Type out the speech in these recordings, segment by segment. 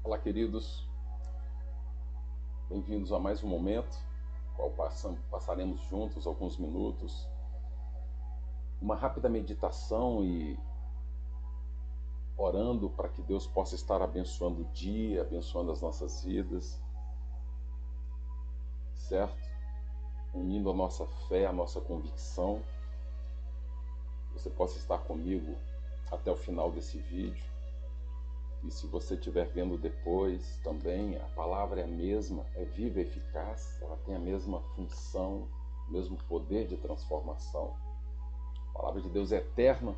Olá, queridos, bem-vindos a mais um momento, qual passaremos juntos alguns minutos, uma rápida meditação e orando para que Deus possa estar abençoando o dia, abençoando as nossas vidas, certo? Unindo a nossa fé, a nossa convicção. Você possa estar comigo até o final desse vídeo. E se você estiver vendo depois também, a palavra é a mesma, é viva e eficaz, ela tem a mesma função, o mesmo poder de transformação. A palavra de Deus é eterna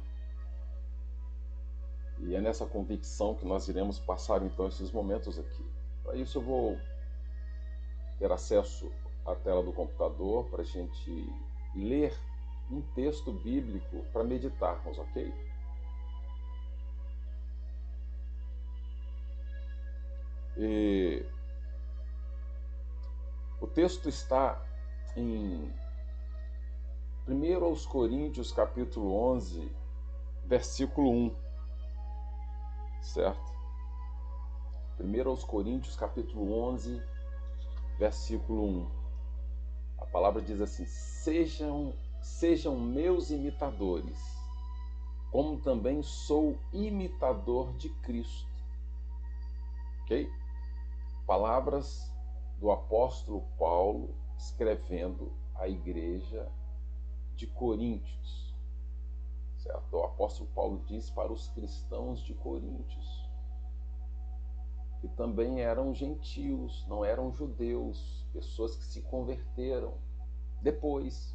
e é nessa convicção que nós iremos passar então esses momentos aqui. Para isso eu vou ter acesso à tela do computador para a gente ler um texto bíblico para meditarmos, ok? E o texto está em 1 Coríntios capítulo 11, versículo 1, certo? 1 Coríntios capítulo 11, versículo 1. A palavra diz assim: sejam meus imitadores, como também sou imitador de Cristo. Ok? Palavras do apóstolo Paulo escrevendo à igreja de Coríntios, certo? O apóstolo Paulo diz para os cristãos de Coríntios, que também eram gentios, não eram judeus, pessoas que se converteram depois,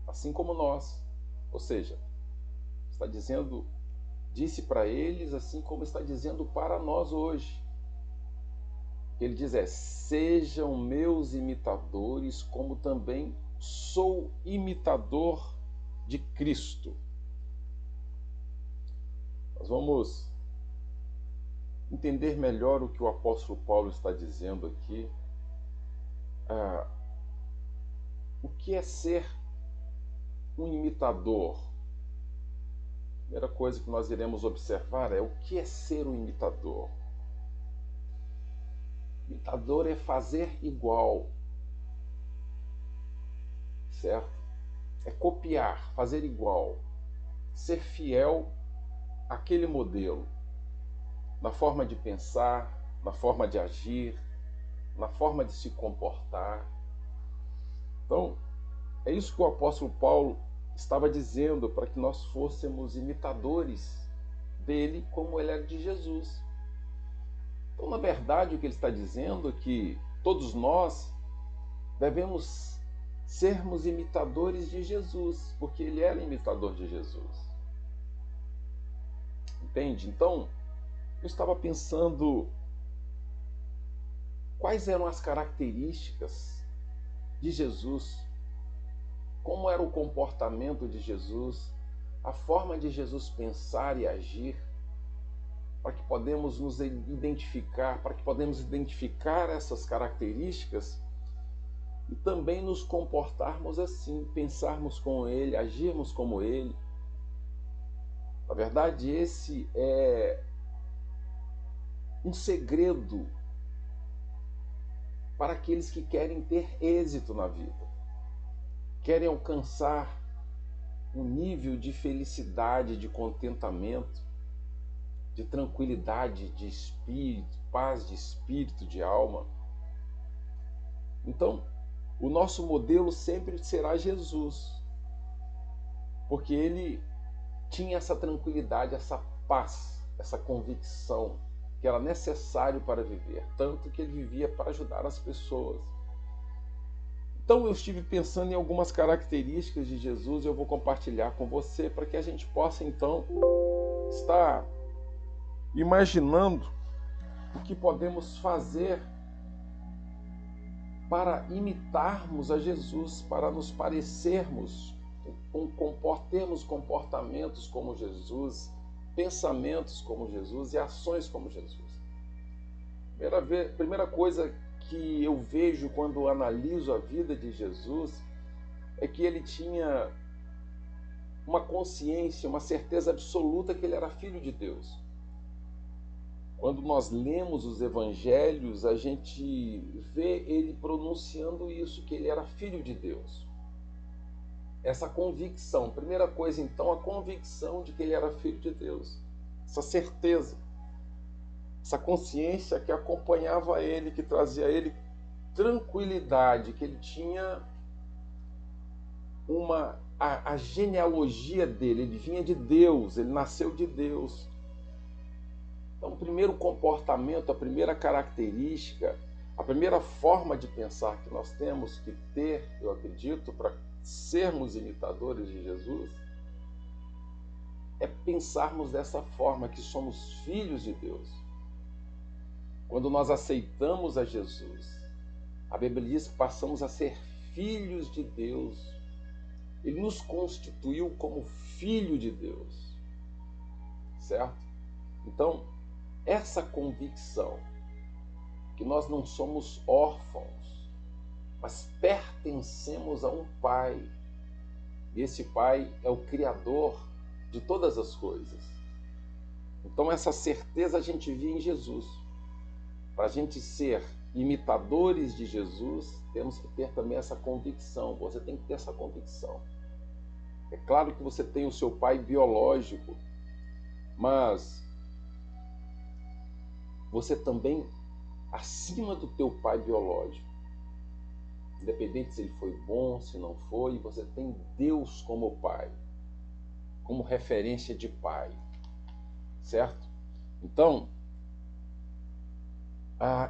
assim como nós. Ou seja, está dizendo, disse para eles assim como está dizendo para nós hoje. Ele diz sejam meus imitadores, como também sou imitador de Cristo. Nós vamos entender melhor o que o apóstolo Paulo está dizendo aqui. O que é ser um imitador? A primeira coisa que nós iremos observar é o que é ser um imitador. Imitador é fazer igual, certo? É copiar, fazer igual, ser fiel àquele modelo, na forma de pensar, na forma de agir, na forma de se comportar. Então, é isso que o apóstolo Paulo estava dizendo, para que nós fôssemos imitadores dele como ele era de Jesus. Então, na verdade, o que ele está dizendo é que todos nós devemos sermos imitadores de Jesus, porque ele era imitador de Jesus. Entende? Então, eu estava pensando quais eram as características de Jesus, como era o comportamento de Jesus, a forma de Jesus pensar e agir, para que podemos nos identificar, para que podemos identificar essas características e também nos comportarmos assim, pensarmos como ele, agirmos como ele. Na verdade, esse é um segredo para aqueles que querem ter êxito na vida, querem alcançar um nível de felicidade, de contentamento, de tranquilidade de espírito, paz de espírito, de alma. Então, o nosso modelo sempre será Jesus, porque ele tinha essa tranquilidade, essa paz, essa convicção que era necessário para viver, tanto que ele vivia para ajudar as pessoas. Então eu estive pensando em algumas características de Jesus e eu vou compartilhar com você para que a gente possa então estar imaginando o que podemos fazer para imitarmos a Jesus, para nos parecermos, termos comportamentos como Jesus, pensamentos como Jesus e ações como Jesus. Primeira coisa que eu vejo quando analiso a vida de Jesus é que ele tinha uma consciência, uma certeza absoluta que ele era filho de Deus. Quando nós lemos os evangelhos, a gente vê ele pronunciando isso, que ele era filho de Deus. Essa convicção, primeira coisa então, a convicção de que ele era filho de Deus. Essa certeza, essa consciência que acompanhava ele, que trazia a ele tranquilidade, que ele tinha a genealogia dele, ele vinha de Deus, ele nasceu de Deus. Então, o primeiro comportamento, a primeira característica, a primeira forma de pensar que nós temos que ter, eu acredito, para sermos imitadores de Jesus, é pensarmos dessa forma, que somos filhos de Deus. Quando nós aceitamos a Jesus, a Bíblia diz que passamos a ser filhos de Deus. Ele nos constituiu como filho de Deus, certo? Então, essa convicção que nós não somos órfãos, mas pertencemos a um Pai. E esse Pai é o Criador de todas as coisas. Então essa certeza a gente vê em Jesus. Para a gente ser imitadores de Jesus, temos que ter também essa convicção. Você tem que ter essa convicção. É claro que você tem o seu pai biológico, mas você também, acima do teu pai biológico, independente se ele foi bom, se não foi, você tem Deus como pai, como referência de pai, certo? Então,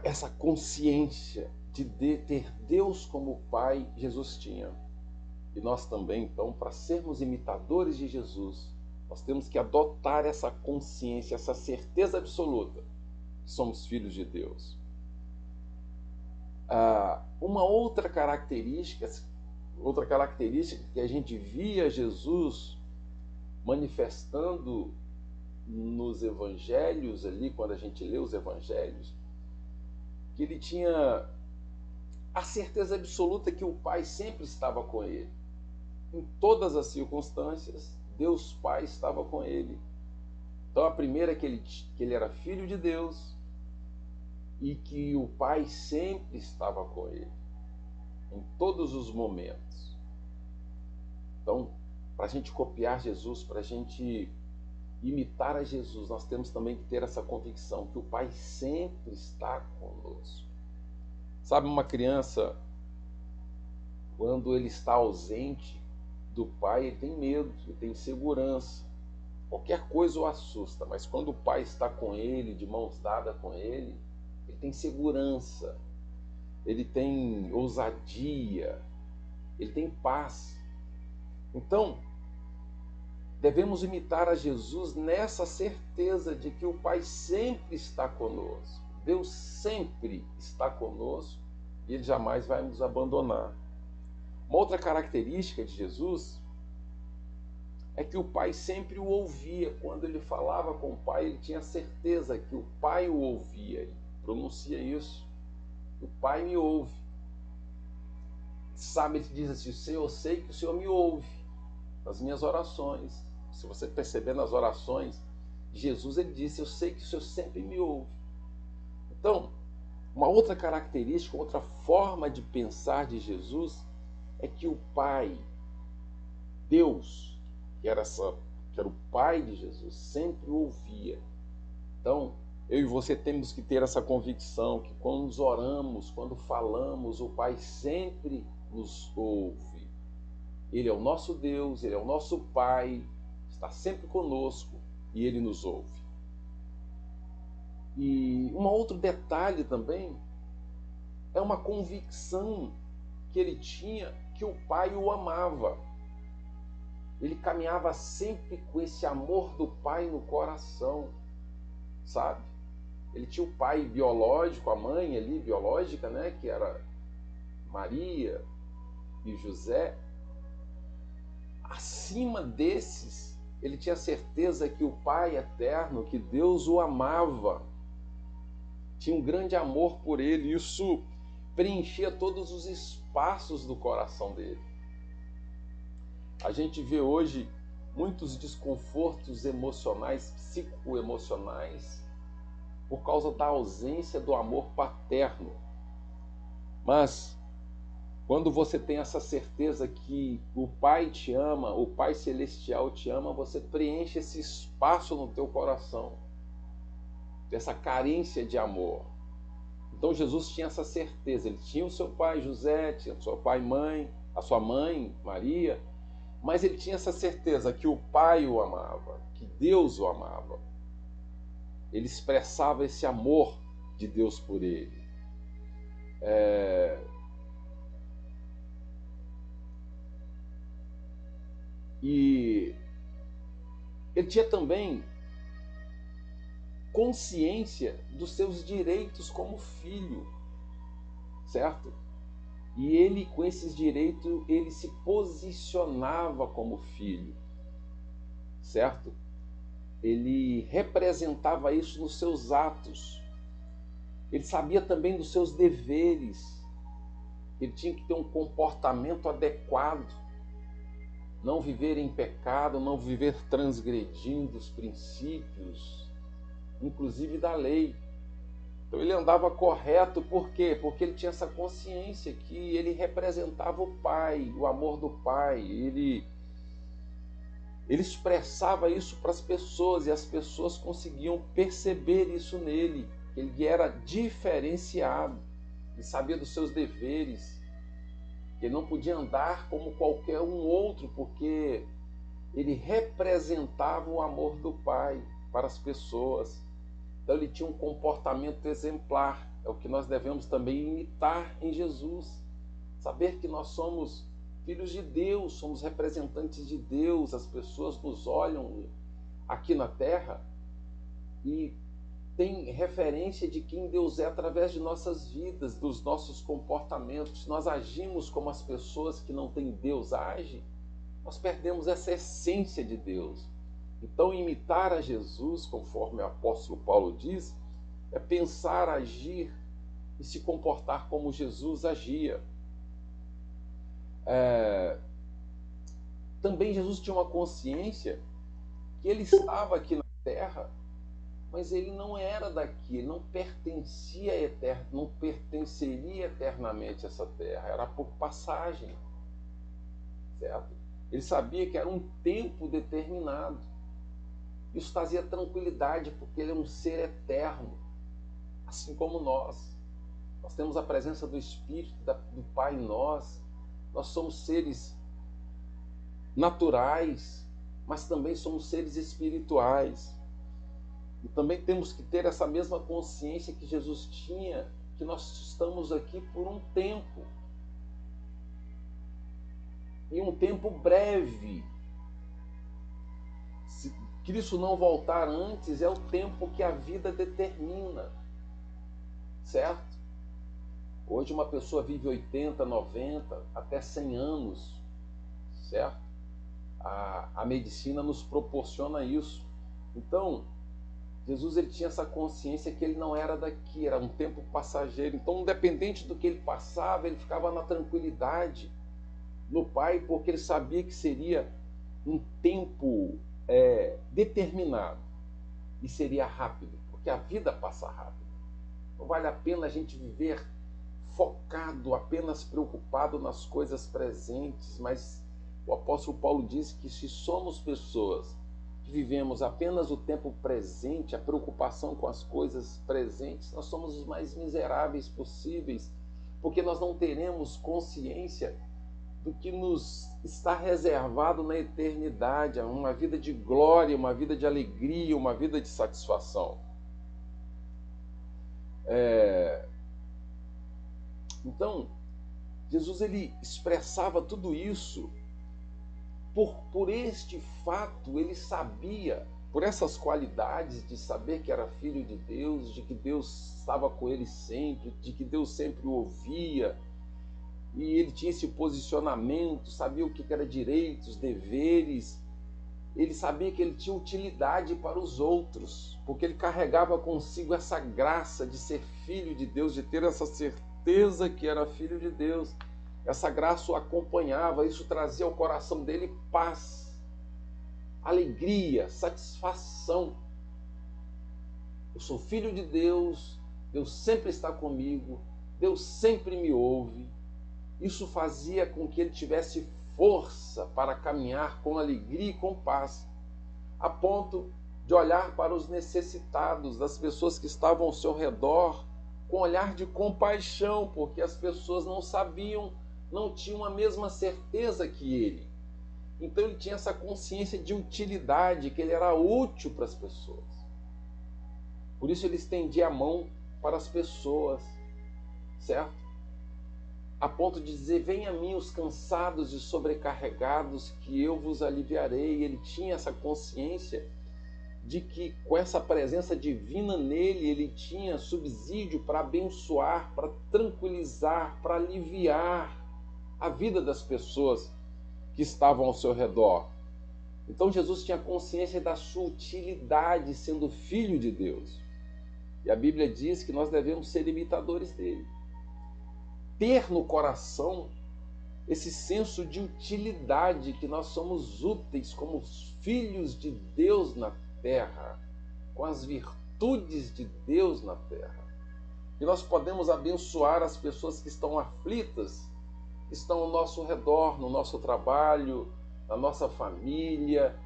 essa consciência de ter Deus como pai, Jesus tinha. E nós também, então, para sermos imitadores de Jesus, nós temos que adotar essa consciência, essa certeza absoluta que somos filhos de Deus. Uma outra característica que a gente via Jesus manifestando nos evangelhos ali, quando a gente lê os evangelhos, que ele tinha a certeza absoluta que o Pai sempre estava com ele. Em todas as circunstâncias, Deus Pai estava com ele. Então a primeira é que ele era filho de Deus e que o Pai sempre estava com ele, em todos os momentos. Então, para a gente copiar Jesus, para a gente imitar a Jesus, nós temos também que ter essa convicção que o Pai sempre está conosco. Sabe, uma criança, quando ele está ausente do pai, ele tem medo, ele tem insegurança. Qualquer coisa o assusta, mas quando o pai está com ele, de mãos dadas com ele, ele tem segurança, ele tem ousadia, ele tem paz. Então, devemos imitar a Jesus nessa certeza de que o Pai sempre está conosco. Deus sempre está conosco e Ele jamais vai nos abandonar. Uma outra característica de Jesus é que o Pai sempre o ouvia. Quando ele falava com o Pai, ele tinha certeza que o Pai o ouvia. Ele pronuncia isso. O Pai me ouve. Sabe, ele diz assim: eu sei que o Senhor me ouve nas minhas orações. Se você perceber nas orações de Jesus, ele disse: eu sei que o Senhor sempre me ouve. Então, uma outra característica, outra forma de pensar de Jesus é que o Pai, Deus, que era o Pai de Jesus, sempre o ouvia. Então, eu e você temos que ter essa convicção que quando nos oramos, quando falamos, o Pai sempre nos ouve. Ele é o nosso Deus, Ele é o nosso Pai, está sempre conosco e Ele nos ouve. E um outro detalhe também é uma convicção que ele tinha que o Pai o amava. Ele caminhava sempre com esse amor do Pai no coração, sabe? Ele tinha o pai biológico, a mãe ali biológica, né, que era Maria e José. Acima desses, ele tinha certeza que o Pai eterno, que Deus o amava, tinha um grande amor por ele. Isso preenchia todos os espaços do coração dele. A gente vê hoje muitos desconfortos emocionais, psicoemocionais, por causa da ausência do amor paterno. Mas quando você tem essa certeza que o Pai te ama, o Pai Celestial te ama, você preenche esse espaço no teu coração, dessa carência de amor. Então Jesus tinha essa certeza, ele tinha o seu pai José, tinha o seu pai mãe, a sua mãe Maria, mas ele tinha essa certeza que o Pai o amava, que Deus o amava. Ele expressava esse amor de Deus por ele. E ele tinha também consciência dos seus direitos como filho, certo? E ele, com esses direitos, ele se posicionava como filho, certo? Ele representava isso nos seus atos. Ele sabia também dos seus deveres. Ele tinha que ter um comportamento adequado, não viver em pecado, não viver transgredindo os princípios, inclusive da lei. Então ele andava correto, por quê? Porque ele tinha essa consciência que ele representava o Pai, o amor do Pai. Ele expressava isso para as pessoas e as pessoas conseguiam perceber isso nele. Ele era diferenciado, ele sabia dos seus deveres, ele não podia andar como qualquer um outro, porque ele representava o amor do Pai para as pessoas. Então ele tinha um comportamento exemplar, é o que nós devemos também imitar em Jesus. Saber que nós somos filhos de Deus, somos representantes de Deus, as pessoas nos olham aqui na terra e têm referência de quem Deus é através de nossas vidas, dos nossos comportamentos. Se nós agimos como as pessoas que não têm Deus agem, nós perdemos essa essência de Deus. Então, imitar a Jesus, conforme o apóstolo Paulo diz, é pensar, agir e se comportar como Jesus agia. Também Jesus tinha uma consciência que ele estava aqui na terra, mas ele não era daqui, ele não pertencia não pertenceria eternamente a essa terra, era por passagem, certo? Ele sabia que era um tempo determinado. Isso trazia tranquilidade, porque ele é um ser eterno, assim como nós. Nós temos a presença do Espírito, do Pai em nós. Nós somos seres naturais, mas também somos seres espirituais. E também temos que ter essa mesma consciência que Jesus tinha, que nós estamos aqui por um tempo. E um tempo breve. Se Cristo não voltar antes, é o tempo que a vida determina, certo? Hoje uma pessoa vive 80, 90, até 100 anos, certo? A medicina nos proporciona isso. Então, Jesus ele tinha essa consciência que ele não era daqui, era um tempo passageiro. Então, independente do que ele passava, ele ficava na tranquilidade no Pai, porque ele sabia que seria um tempo determinado e seria rápido, porque a vida passa rápido. Não vale a pena a gente viver focado, apenas preocupado nas coisas presentes, mas o apóstolo Paulo diz que se somos pessoas que vivemos apenas o tempo presente, a preocupação com as coisas presentes, nós somos os mais miseráveis possíveis, porque nós não teremos consciência do que nos está reservado na eternidade, uma vida de glória, uma vida de alegria, uma vida de satisfação. Então, Jesus ele expressava tudo isso. Por este fato, ele sabia, por essas qualidades de saber que era filho de Deus, de que Deus estava com ele sempre, de que Deus sempre o ouvia, e ele tinha esse posicionamento, sabia o que era direitos, deveres, ele sabia que ele tinha utilidade para os outros, porque ele carregava consigo essa graça de ser filho de Deus, de ter essa certeza que era filho de Deus. Essa graça o acompanhava, isso trazia ao coração dele paz, alegria, satisfação. Eu sou filho de Deus, Deus sempre está comigo, Deus sempre me ouve. Isso fazia com que ele tivesse força para caminhar com alegria e com paz, a ponto de olhar para os necessitados, das pessoas que estavam ao seu redor, com olhar de compaixão, porque as pessoas não sabiam, não tinham a mesma certeza que ele. Então ele tinha essa consciência de utilidade, que ele era útil para as pessoas. Por isso ele estendia a mão para as pessoas, certo? A ponto de dizer: venha a mim os cansados e sobrecarregados, que eu vos aliviarei. Ele tinha essa consciência de que com essa presença divina nele, ele tinha subsídio para abençoar, para tranquilizar, para aliviar a vida das pessoas que estavam ao seu redor. Então Jesus tinha consciência da sua utilidade sendo filho de Deus. E a Bíblia diz que nós devemos ser imitadores dele. Ter no coração esse senso de utilidade, que nós somos úteis como filhos de Deus na terra, com as virtudes de Deus na terra. E nós podemos abençoar as pessoas que estão aflitas, que estão ao nosso redor, no nosso trabalho, na nossa família,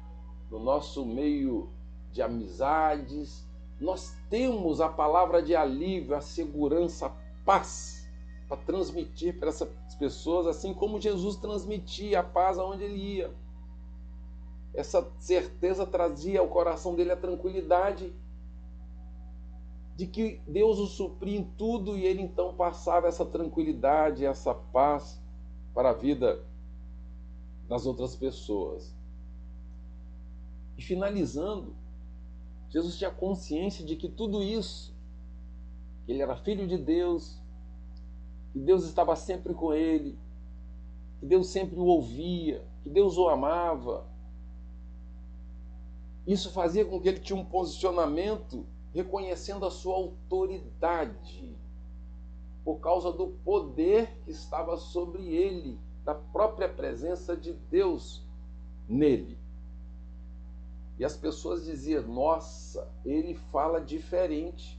no nosso meio de amizades. Nós temos a palavra de alívio, a segurança, a paz para transmitir para essas pessoas, assim como Jesus transmitia a paz aonde ele ia. Essa certeza trazia ao coração dele a tranquilidade de que Deus o supria em tudo, e ele então passava essa tranquilidade, essa paz para a vida das outras pessoas. E finalizando, Jesus tinha consciência de que tudo isso, que ele era filho de Deus, que Deus estava sempre com ele, que Deus sempre o ouvia, que Deus o amava. Isso fazia com que ele tinha um posicionamento reconhecendo a sua autoridade, por causa do poder que estava sobre ele, da própria presença de Deus nele. E as pessoas diziam: nossa, ele fala diferente,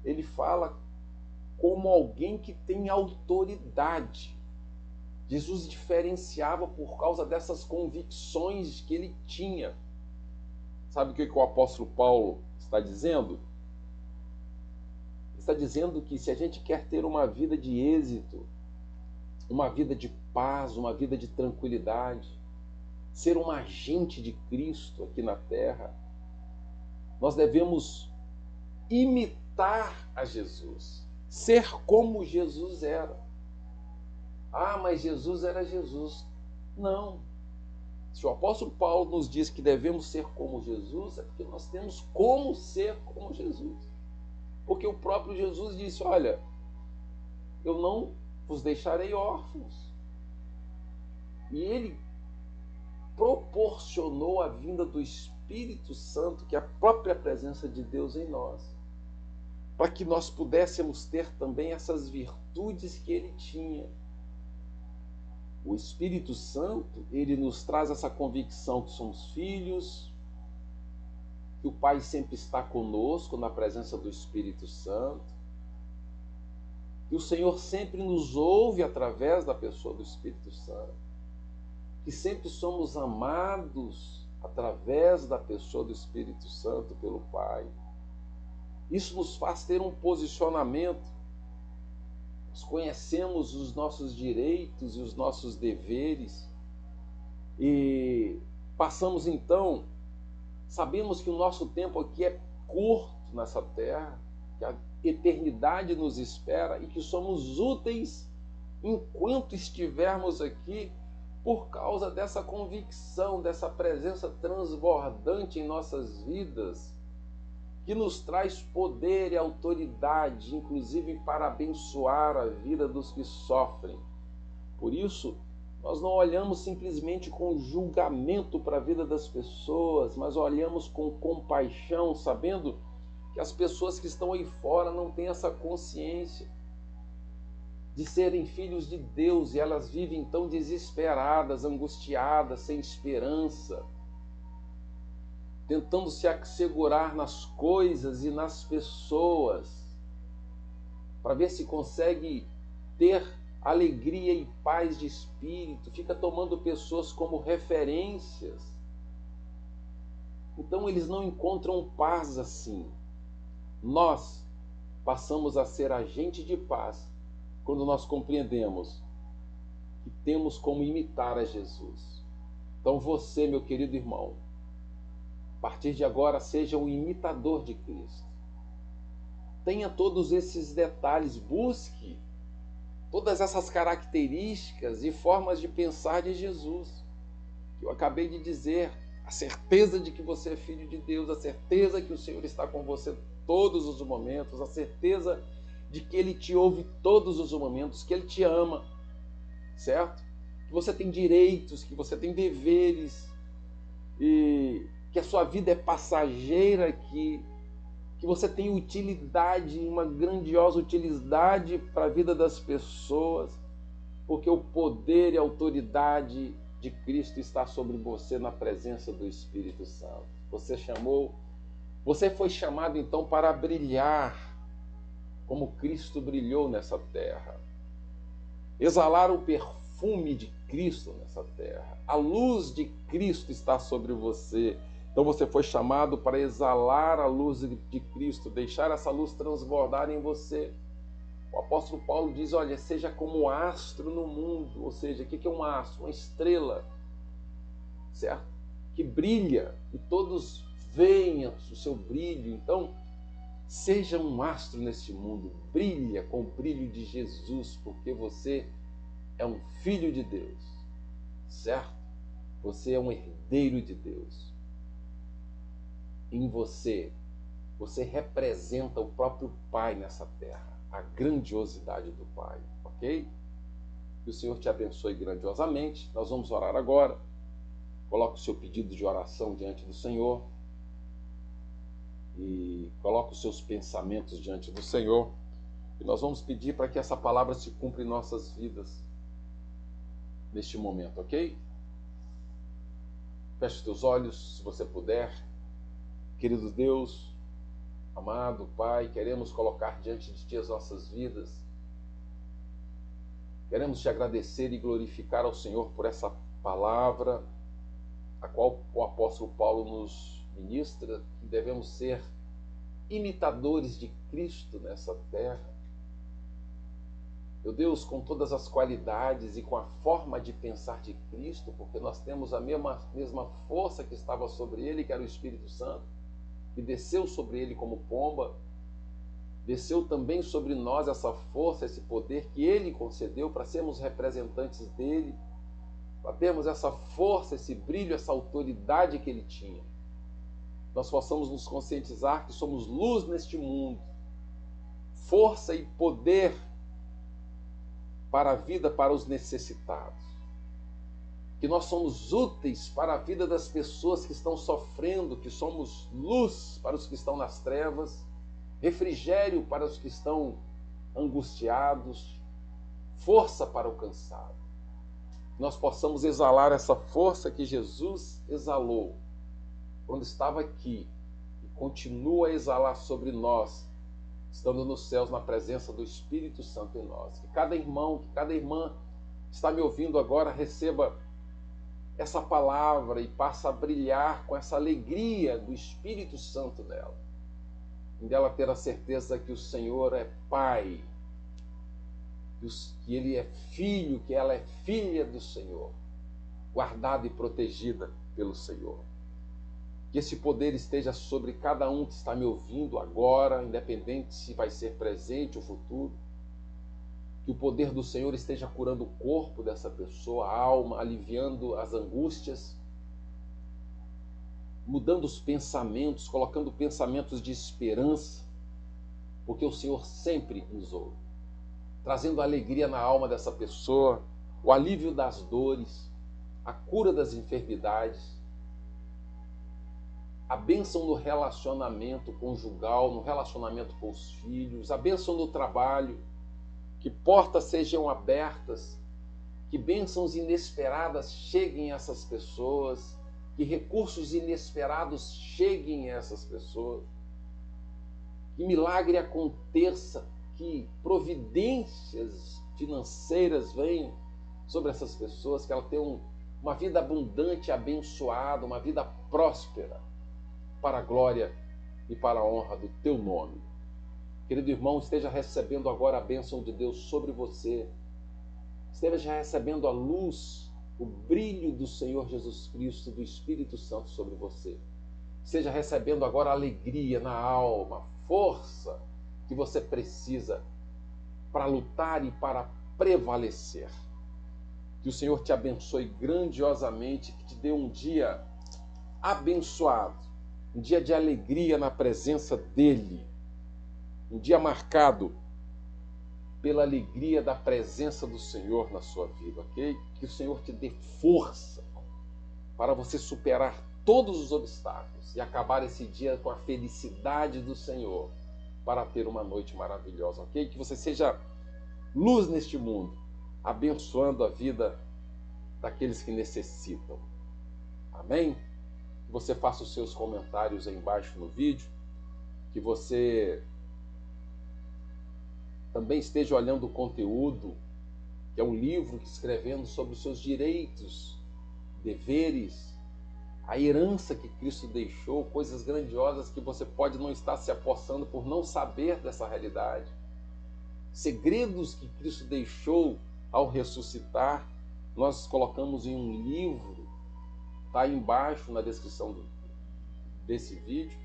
ele fala como alguém que tem autoridade. Jesus diferenciava por causa dessas convicções que ele tinha. Sabe o que o apóstolo Paulo está dizendo? Ele está dizendo que se a gente quer ter uma vida de êxito, uma vida de paz, uma vida de tranquilidade, ser um agente de Cristo aqui na terra, nós devemos imitar a Jesus, ser como Jesus era. Ah, mas Jesus era Jesus. Não. Se o apóstolo Paulo nos diz que devemos ser como Jesus, é porque nós temos como ser como Jesus. Porque o próprio Jesus disse: olha, eu não vos deixarei órfãos. E ele proporcionou a vinda do Espírito Santo, que é a própria presença de Deus em nós, para que nós pudéssemos ter também essas virtudes que ele tinha. O Espírito Santo, ele nos traz essa convicção que somos filhos, que o Pai sempre está conosco na presença do Espírito Santo, que o Senhor sempre nos ouve através da pessoa do Espírito Santo, que sempre somos amados através da pessoa do Espírito Santo pelo Pai. Isso nos faz ter um posicionamento. Nós conhecemos os nossos direitos e os nossos deveres e passamos então, sabemos que o nosso tempo aqui é curto nessa terra, que a eternidade nos espera e que somos úteis enquanto estivermos aqui, por causa dessa convicção, dessa presença transbordante em nossas vidas, que nos traz poder e autoridade, inclusive para abençoar a vida dos que sofrem. Por isso, nós não olhamos simplesmente com julgamento para a vida das pessoas, mas olhamos com compaixão, sabendo que as pessoas que estão aí fora não têm essa consciência de serem filhos de Deus, e elas vivem tão desesperadas, angustiadas, sem esperança. tentando se assegurar nas coisas e nas pessoas, para ver se consegue ter alegria e paz de espírito, fica tomando pessoas como referências. Então eles não encontram paz assim. Nós passamos a ser agente de paz quando nós compreendemos que temos como imitar a Jesus. Então você, meu querido irmão, a partir de agora seja um imitador de Cristo. Tenha todos esses detalhes, busque todas essas características e formas de pensar de Jesus. Eu acabei de dizer, a certeza de que você é filho de Deus, a certeza que o Senhor está com você todos os momentos, a certeza de que Ele te ouve todos os momentos, que Ele te ama, certo? Que você tem direitos, que você tem deveres, e que a sua vida é passageira, que você tem utilidade, uma grandiosa utilidade para a vida das pessoas, porque o poder e a autoridade de Cristo está sobre você na presença do Espírito Santo. Você foi chamado então para brilhar como Cristo brilhou nessa terra. Exalar o perfume de Cristo nessa terra. A luz de Cristo está sobre você. Então você foi chamado para exalar a luz de Cristo, deixar essa luz transbordar em você. O apóstolo Paulo diz, olha, seja como um astro no mundo. Ou seja, o que é um astro? Uma estrela, certo? Que brilha e todos veem o seu brilho. Então, seja um astro neste mundo, brilha com o brilho de Jesus, porque você é um filho de Deus, certo? Você é um herdeiro de Deus. Em você representa o próprio Pai nessa terra, a grandiosidade do Pai, ok? Que o Senhor te abençoe grandiosamente. Nós vamos orar agora. Coloque o seu pedido de oração diante do Senhor e coloque os seus pensamentos diante do Senhor. E nós vamos pedir para que essa palavra se cumpra em nossas vidas neste momento, ok? Feche os teus olhos, se você puder. Querido Deus, amado Pai, queremos colocar diante de Ti as nossas vidas. Queremos Te agradecer e glorificar ao Senhor por essa palavra, a qual o apóstolo Paulo nos ministra, que devemos ser imitadores de Cristo nessa terra. Meu Deus, com todas as qualidades e com a forma de pensar de Cristo, porque nós temos a mesma força que estava sobre Ele, que era o Espírito Santo, que desceu sobre Ele como pomba, desceu também sobre nós essa força, esse poder que Ele concedeu para sermos representantes dEle, para termos essa força, esse brilho, essa autoridade que Ele tinha. Nós possamos nos conscientizar que somos luz neste mundo, força e poder para a vida, para os necessitados. Que nós somos úteis para a vida das pessoas que estão sofrendo, que somos luz para os que estão nas trevas, refrigério para os que estão angustiados, força para o cansado. Nós possamos exalar essa força que Jesus exalou quando estava aqui e continua a exalar sobre nós, estando nos céus na presença do Espírito Santo em nós. Que cada irmão, que cada irmã está me ouvindo agora, receba essa palavra e passa a brilhar com essa alegria do Espírito Santo nela. Em dela ter a certeza que o Senhor é Pai, que Ele é Filho, que ela é filha do Senhor, guardada e protegida pelo Senhor. Que esse poder esteja sobre cada um que está me ouvindo agora, independente se vai ser presente ou futuro. Que o poder do Senhor esteja curando o corpo dessa pessoa, a alma, aliviando as angústias, mudando os pensamentos, colocando pensamentos de esperança, porque o Senhor sempre nos ouve, trazendo alegria na alma dessa pessoa, o alívio das dores, a cura das enfermidades, a bênção no relacionamento conjugal, no relacionamento com os filhos, a bênção no trabalho, que portas sejam abertas, que bênçãos inesperadas cheguem a essas pessoas, que recursos inesperados cheguem a essas pessoas, que milagre aconteça, que providências financeiras venham sobre essas pessoas, que elas tenham uma vida abundante, abençoada, uma vida próspera, para a glória e para a honra do teu nome. Querido irmão, esteja recebendo agora a bênção de Deus sobre você, esteja recebendo a luz, o brilho do Senhor Jesus Cristo, do Espírito Santo sobre você. Esteja recebendo agora alegria na alma, força que você precisa para lutar e para prevalecer. Que o Senhor te abençoe grandiosamente, que te dê um dia abençoado, um dia de alegria na presença dEle, um dia marcado pela alegria da presença do Senhor na sua vida, ok? Que o Senhor te dê força para você superar todos os obstáculos e acabar esse dia com a felicidade do Senhor para ter uma noite maravilhosa, ok? Que você seja luz neste mundo, abençoando a vida daqueles que necessitam. Amém? Que você faça os seus comentários aí embaixo no vídeo, que você também esteja olhando o conteúdo, que é um livro que escrevendo sobre os seus direitos, deveres, a herança que Cristo deixou, coisas grandiosas que você pode não estar se apossando por não saber dessa realidade. Segredos que Cristo deixou ao ressuscitar, nós colocamos em um livro, está aí embaixo na descrição desse vídeo.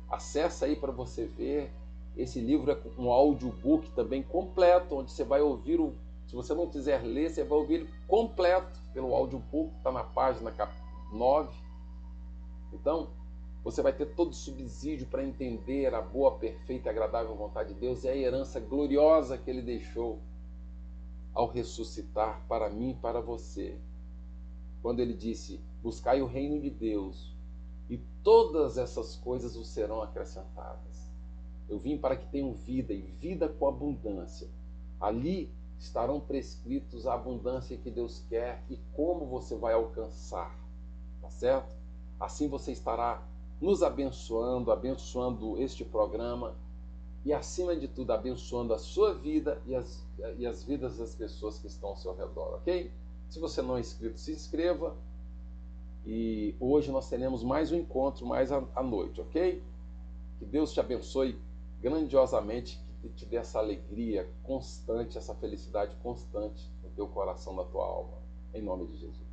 Acesse aí para você ver. Esse livro é um audiobook também completo, onde você vai ouvir, se você não quiser ler, você vai ouvir ele completo pelo audiobook, está na página 9. Então, você vai ter todo o subsídio para entender a boa, perfeita e agradável vontade de Deus e a herança gloriosa que Ele deixou ao ressuscitar para mim e para você. Quando Ele disse, buscai o reino de Deus e todas essas coisas vos serão acrescentadas. Eu vim para que tenham vida e vida com abundância. Ali estarão prescritos a abundância que Deus quer e como você vai alcançar. Tá certo? Assim você estará nos abençoando, abençoando este programa e, acima de tudo, abençoando a sua vida e as vidas das pessoas que estão ao seu redor, ok? Se você não é inscrito, se inscreva. E hoje nós teremos mais um encontro, mais à noite, ok? Que Deus te abençoe grandiosamente, que te dê essa alegria constante, essa felicidade constante no teu coração, na tua alma. Em nome de Jesus.